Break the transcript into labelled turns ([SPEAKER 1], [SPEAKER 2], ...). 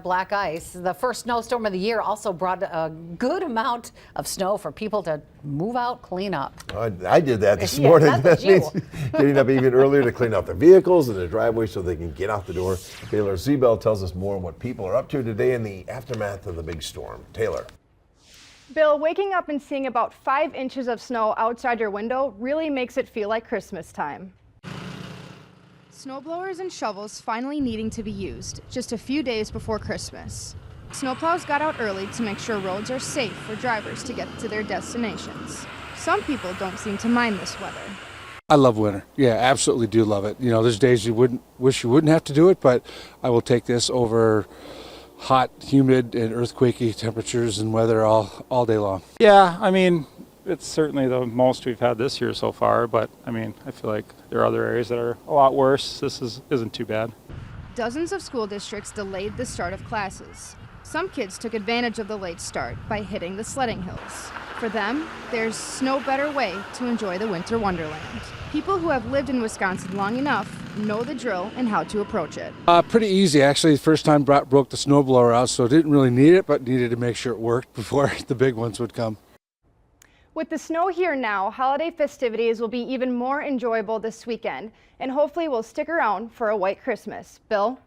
[SPEAKER 1] Black ice. The first snowstorm of the year also brought a good amount of snow for people to move out, clean up.
[SPEAKER 2] I did that this morning.
[SPEAKER 1] That means
[SPEAKER 2] getting up even earlier to clean out their vehicles and their driveway so they can get out the door. Taylor Zebel tells us more on what people are up to today in the aftermath of the big storm. Taylor.
[SPEAKER 3] Bill, waking up and seeing about 5 inches of snow outside your window really makes it feel like Christmas time. Snowblowers and shovels finally needing to be used just a few days before Christmas. Snowplows got out early to make sure roads are safe for drivers to get to their destinations. Some people don't seem to mind this weather.
[SPEAKER 4] I love winter. Yeah, absolutely do love it. You know, there's days you wish you wouldn't have to do it, but I will take this over hot, humid, and earthquakey temperatures and weather all day long.
[SPEAKER 5] Yeah, I mean, it's certainly the most we've had this year so far, but I mean, I feel like there are other areas that are a lot worse. This isn't too bad.
[SPEAKER 3] Dozens of school districts delayed the start of classes. Some kids took advantage of the late start by hitting the sledding hills. For them, there's no better way to enjoy the winter wonderland. People who have lived in Wisconsin long enough know the drill and how to approach it.
[SPEAKER 4] Pretty easy, actually. The first time broke the snowblower out, so didn't really need it, but needed to make sure it worked before the big ones would come.
[SPEAKER 3] With the snow here now, holiday festivities will be even more enjoyable this weekend, and hopefully will stick around for a white Christmas. Bill?